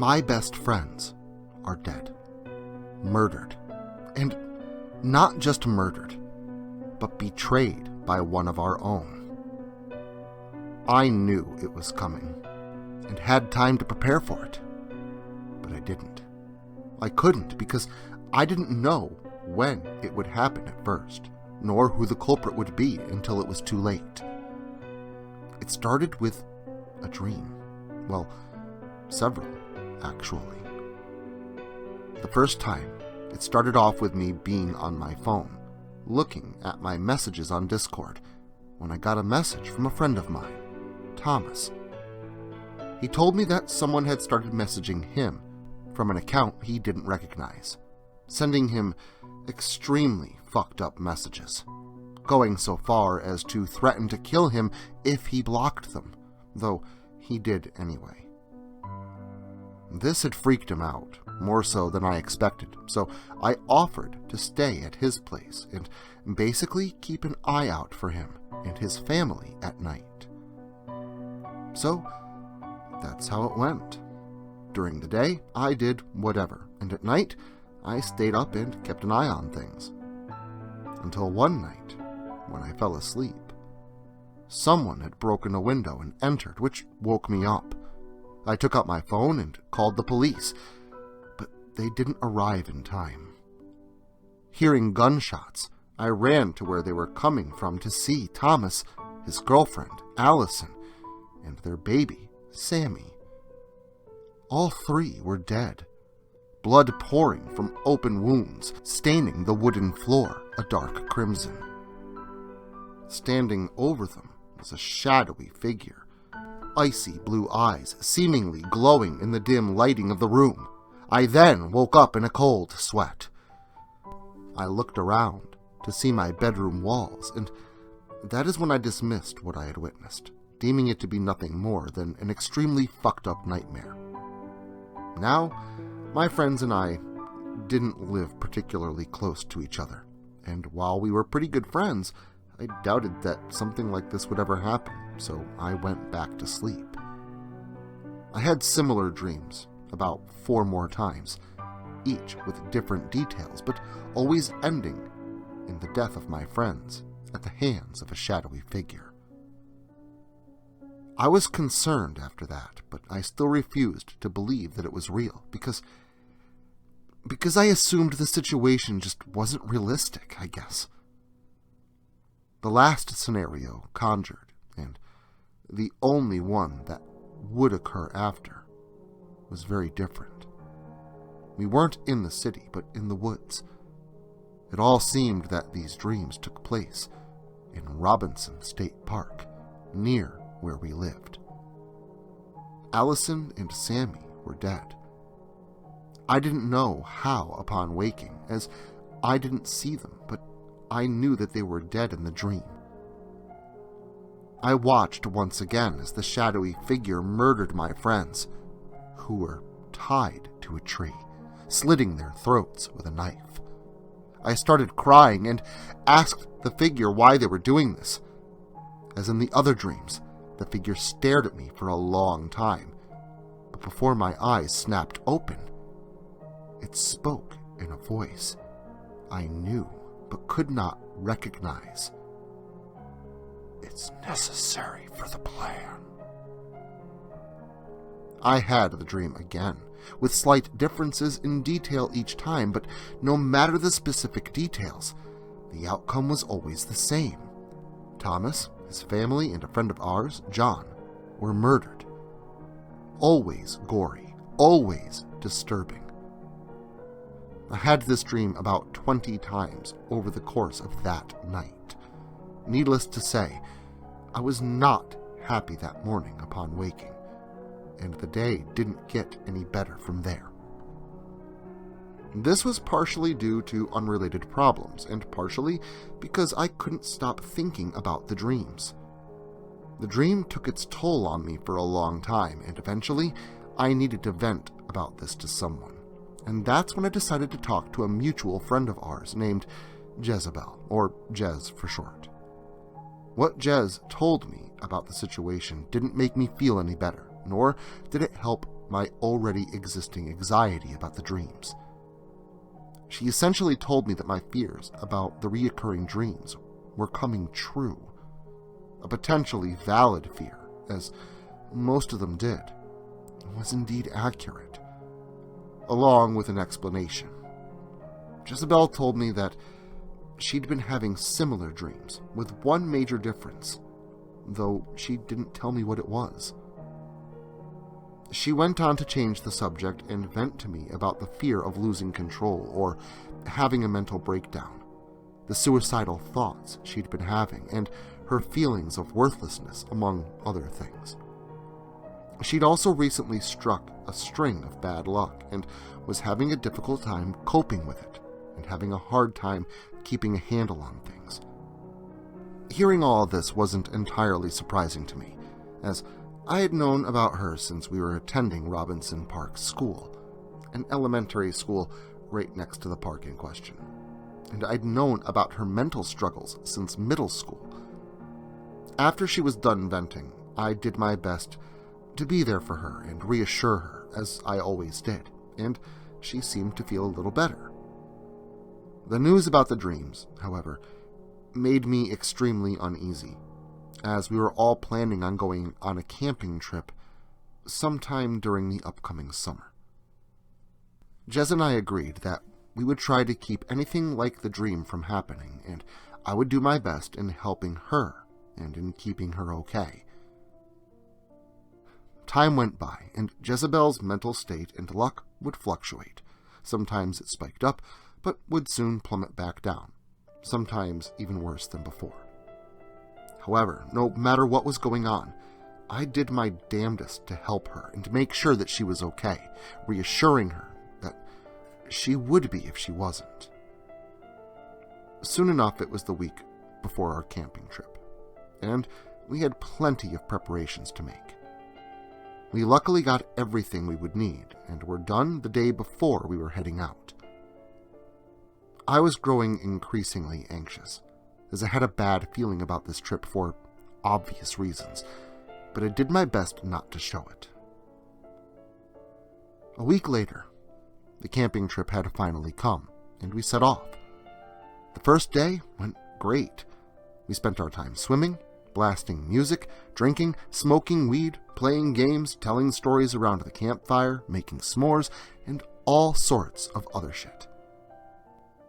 My best friends are dead. Murdered. And not just murdered, but betrayed by one of our own. I knew it was coming, and had time to prepare for it. But I didn't. I couldn't, because I didn't know when it would happen at first, nor who the culprit would be until it was too late. It started with a dream. Well, several, actually. The first time, it started off with me being on my phone, looking at my messages on Discord, when I got a message from a friend of mine, Thomas. He told me that someone had started messaging him from an account he didn't recognize, sending him extremely fucked up messages, going so far as to threaten to kill him if he blocked them, though he did anyway. This had freaked him out, more so than I expected, so I offered to stay at his place and basically keep an eye out for him and his family at night. So, that's how it went. During the day, I did whatever, and at night, I stayed up and kept an eye on things. Until one night, when I fell asleep, someone had broken a window and entered, which woke me up. I took out my phone and called the police, but they didn't arrive in time. Hearing gunshots, I ran to where they were coming from to see Thomas, his girlfriend, Allison, and their baby, Sammy. All three were dead, blood pouring from open wounds, staining the wooden floor a dark crimson. Standing over them was a shadowy figure, icy blue eyes seemingly glowing in the dim lighting of the room. I then woke up in a cold sweat. I looked around to see my bedroom walls, and that is when I dismissed what I had witnessed, deeming it to be nothing more than an extremely fucked up nightmare. Now, my friends and I didn't live particularly close to each other, and while we were pretty good friends, I doubted that something like this would ever happen, so I went back to sleep. I had similar dreams, about 4 more times, each with different details, but always ending in the death of my friends at the hands of a shadowy figure. I was concerned after that, but I still refused to believe that it was real, because I assumed the situation just wasn't realistic, I guess. The last scenario conjured, and the only one that would occur after, was very different. We weren't in the city, but in the woods. It all seemed that these dreams took place in Robinson State Park, near where we lived. Allison and Sammy were dead. I didn't know how upon waking, as I didn't see them, but I knew that they were dead in the dream. I watched once again as the shadowy figure murdered my friends, who were tied to a tree, slitting their throats with a knife. I started crying and asked the figure why they were doing this. As in the other dreams, the figure stared at me for a long time, but before my eyes snapped open, it spoke in a voice I knew but could not recognize. "It's necessary for the plan." I had the dream again, with slight differences in detail each time, but no matter the specific details, the outcome was always the same. Thomas, his family, and a friend of ours, John, were murdered. Always gory, always disturbing. I had this dream about 20 times over the course of that night. Needless to say, I was not happy that morning upon waking, and the day didn't get any better from there. This was partially due to unrelated problems, and partially because I couldn't stop thinking about the dreams. The dream took its toll on me for a long time, and eventually I needed to vent about this to someone. And that's when I decided to talk to a mutual friend of ours named Jezebel, or Jez for short. What Jez told me about the situation didn't make me feel any better, nor did it help my already existing anxiety about the dreams. She essentially told me that my fears about the reoccurring dreams were coming true. A potentially valid fear, as most of them did, was indeed accurate, along with an explanation. Jezebel told me that she'd been having similar dreams, with one major difference, though she didn't tell me what it was. She went on to change the subject and vent to me about the fear of losing control or having a mental breakdown, the suicidal thoughts she'd been having, and her feelings of worthlessness, among other things. She'd also recently struck a string of bad luck and was having a difficult time coping with it and having a hard time keeping a handle on things. Hearing all of this wasn't entirely surprising to me, as I had known about her since we were attending Robinson Park School, an elementary school right next to the park in question, and I'd known about her mental struggles since middle school. After she was done venting, I did my best to be there for her and reassure her, as I always did, and she seemed to feel a little better. The news about the dreams, however, made me extremely uneasy, as we were all planning on going on a camping trip sometime during the upcoming summer. Jez and I agreed that we would try to keep anything like the dream from happening, and I would do my best in helping her and in keeping her okay. Time went by, and Jezebel's mental state and luck would fluctuate. Sometimes it spiked up, but would soon plummet back down, sometimes even worse than before. However, no matter what was going on, I did my damnedest to help her and to make sure that she was okay, reassuring her that she would be if she wasn't. Soon enough, it was the week before our camping trip, and we had plenty of preparations to make. We luckily got everything we would need, and were done the day before we were heading out. I was growing increasingly anxious, as I had a bad feeling about this trip for obvious reasons, but I did my best not to show it. A week later, the camping trip had finally come, and we set off. The first day went great. We spent our time swimming, blasting music, drinking, smoking weed, playing games, telling stories around the campfire, making s'mores, and all sorts of other shit.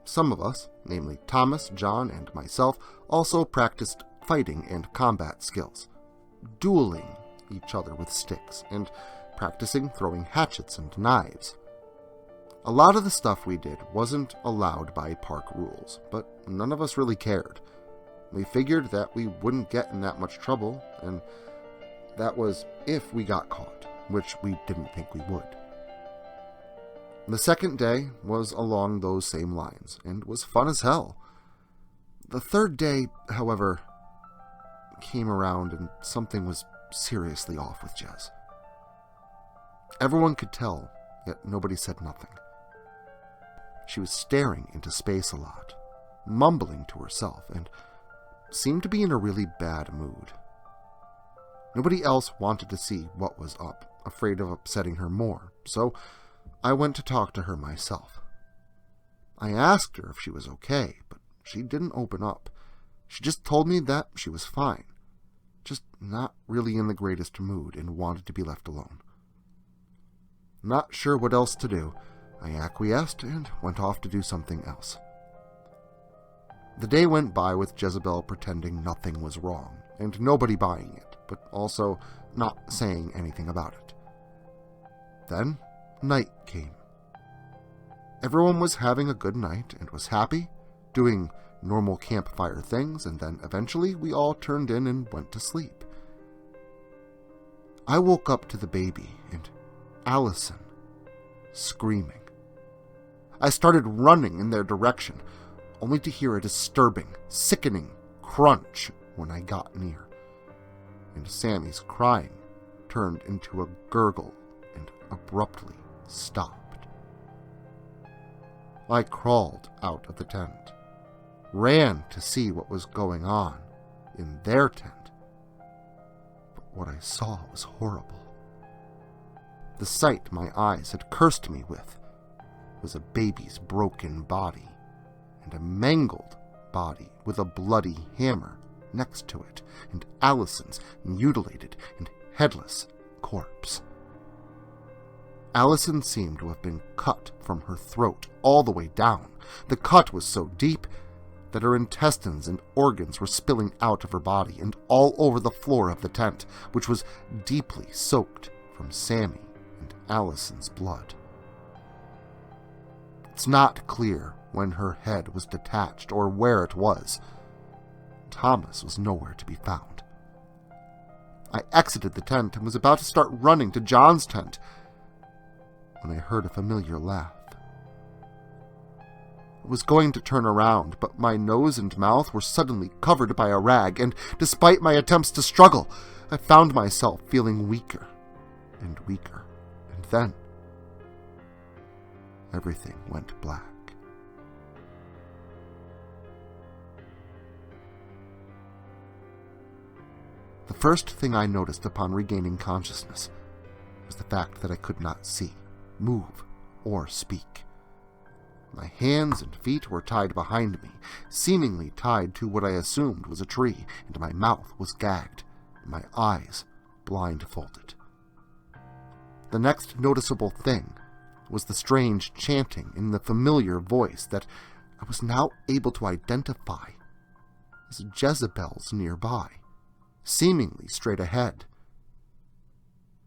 Some of us, namely Thomas, John, and myself, also practiced fighting and combat skills, dueling each other with sticks, and practicing throwing hatchets and knives. A lot of the stuff we did wasn't allowed by park rules, but none of us really cared. We figured that we wouldn't get in that much trouble, and that was if we got caught, which we didn't think we would. The second day was along those same lines, and was fun as hell. The third day, however, came around and something was seriously off with Jez. Everyone could tell, yet nobody said nothing. She was staring into space a lot, mumbling to herself, and seemed to be in a really bad mood. Nobody else wanted to see what was up, afraid of upsetting her more, so I went to talk to her myself. I asked her if she was okay, but she didn't open up. She just told me that she was fine, just not really in the greatest mood and wanted to be left alone. Not sure what else to do, I acquiesced and went off to do something else. The day went by with Jezebel pretending nothing was wrong, and nobody buying it, but also not saying anything about it. Then, night came. Everyone was having a good night and was happy, doing normal campfire things, and then eventually we all turned in and went to sleep. I woke up to the baby and Allison screaming. I started running in their direction, only to hear a disturbing, sickening crunch when I got near, and Sammy's crying turned into a gurgle and abruptly stopped. I crawled out of the tent, ran to see what was going on in their tent, but what I saw was horrible. The sight my eyes had cursed me with was a baby's broken body, and a mangled body with a bloody hammer next to it, and Allison's mutilated and headless corpse. Allison seemed to have been cut from her throat all the way down. The cut was so deep that her intestines and organs were spilling out of her body and all over the floor of the tent, which was deeply soaked from Sammy and Allison's blood. It's not clear when her head was detached or where it was. Thomas was nowhere to be found. I exited the tent and was about to start running to John's tent when I heard a familiar laugh. I was going to turn around, but my nose and mouth were suddenly covered by a rag, and despite my attempts to struggle, I found myself feeling weaker and weaker, and then everything went black. The first thing I noticed upon regaining consciousness was the fact that I could not see, move, or speak. My hands and feet were tied behind me, seemingly tied to what I assumed was a tree, and my mouth was gagged, and my eyes blindfolded. The next noticeable thing was the strange chanting in the familiar voice that I was now able to identify as Jezebel's nearby, seemingly straight ahead.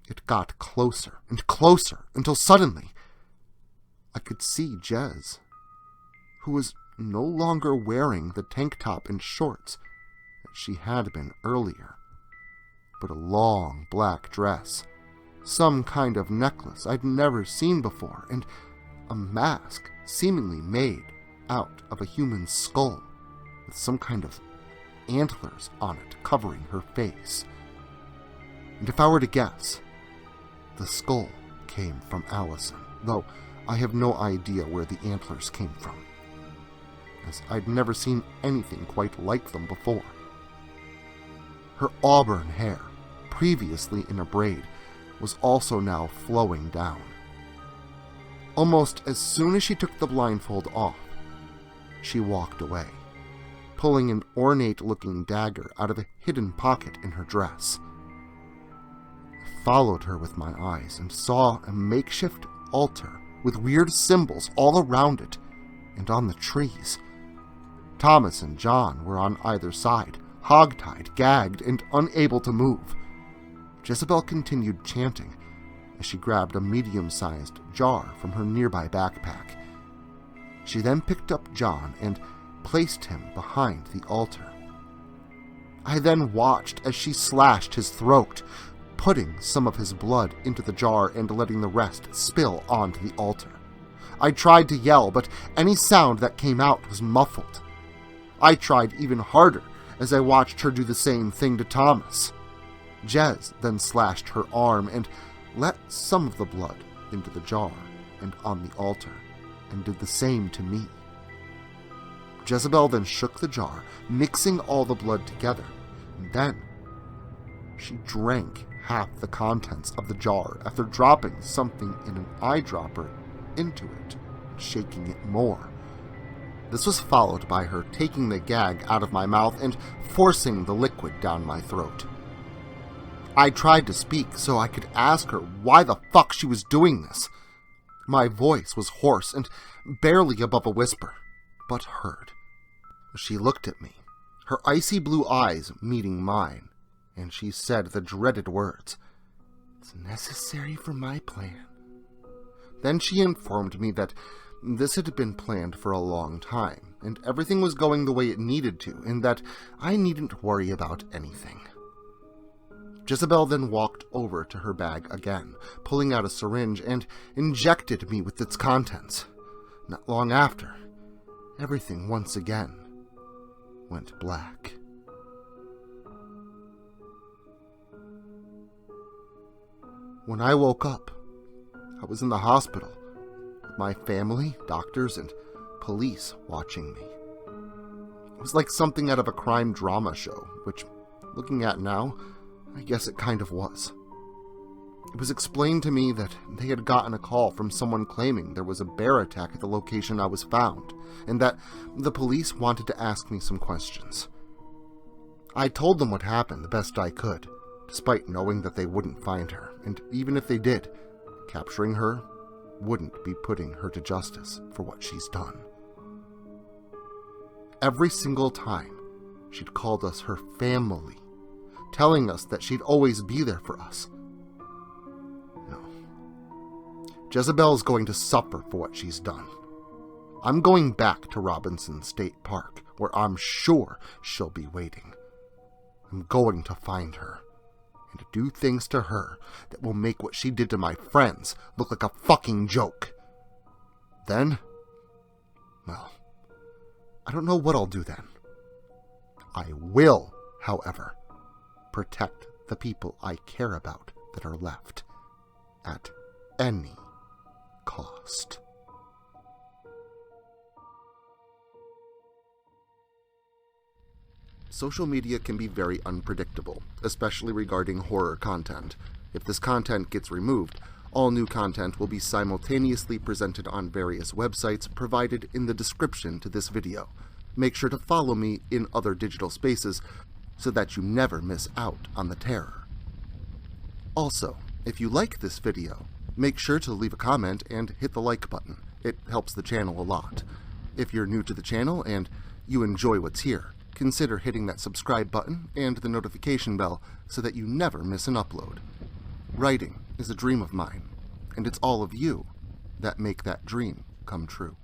It got closer and closer until suddenly I could see Jez, who was no longer wearing the tank top and shorts that she had been earlier, but a long black dress, some kind of necklace I'd never seen before, and a mask seemingly made out of a human skull with some kind of antlers on it covering her face. And if I were to guess, the skull came from Allison, though I have no idea where the antlers came from, as I'd never seen anything quite like them before. Her auburn hair, previously in a braid, was also now flowing down. Almost as soon as she took the blindfold off, she walked away, pulling an ornate-looking dagger out of a hidden pocket in her dress. I followed her with my eyes and saw a makeshift altar with weird symbols all around it and on the trees. Thomas and John were on either side, hogtied, gagged, and unable to move. Jezebel continued chanting as she grabbed a medium-sized jar from her nearby backpack. She then picked up John and placed him behind the altar. I then watched as she slashed his throat, putting some of his blood into the jar and letting the rest spill onto the altar. I tried to yell, but any sound that came out was muffled. I tried even harder as I watched her do the same thing to Thomas. Jez then slashed her arm and let some of the blood into the jar and on the altar, and did the same to me. Jezebel then shook the jar, mixing all the blood together, and then she drank half the contents of the jar after dropping something in an eyedropper into it, and shaking it more. This was followed by her taking the gag out of my mouth and forcing the liquid down my throat. I tried to speak so I could ask her why the fuck she was doing this. My voice was hoarse and barely above a whisper, but heard. She looked at me, her icy blue eyes meeting mine, and she said the dreaded words, "It's necessary for my plan." Then she informed me that this had been planned for a long time, and everything was going the way it needed to, and that I needn't worry about anything. Jezebel then walked over to her bag again, pulling out a syringe, and injected me with its contents. Not long after, everything once again went black. When I woke up, I was in the hospital, with my family, doctors, and police watching me. It was like something out of a crime drama show, which, looking at now, I guess it kind of was. It was explained to me that they had gotten a call from someone claiming there was a bear attack at the location I was found, and that the police wanted to ask me some questions. I told them what happened the best I could, despite knowing that they wouldn't find her, and even if they did, capturing her wouldn't be putting her to justice for what she's done. Every single time, she'd called us her family, telling us that she'd always be there for us. No. Jezebel's going to suffer for what she's done. I'm going back to Robinson State Park, where I'm sure she'll be waiting. I'm going to find her, and to do things to her that will make what she did to my friends look like a fucking joke. Then, well, I don't know what I'll do then. I will, however, protect the people I care about that are left, at any cost. Social media can be very unpredictable, especially regarding horror content. If this content gets removed, all new content will be simultaneously presented on various websites provided in the description to this video. Make sure to follow me in other digital spaces so that you never miss out on the terror. Also, if you like this video, make sure to leave a comment and hit the like button. It helps the channel a lot. If you're new to the channel and you enjoy what's here, consider hitting that subscribe button and the notification bell so that you never miss an upload. Writing is a dream of mine, and it's all of you that make that dream come true.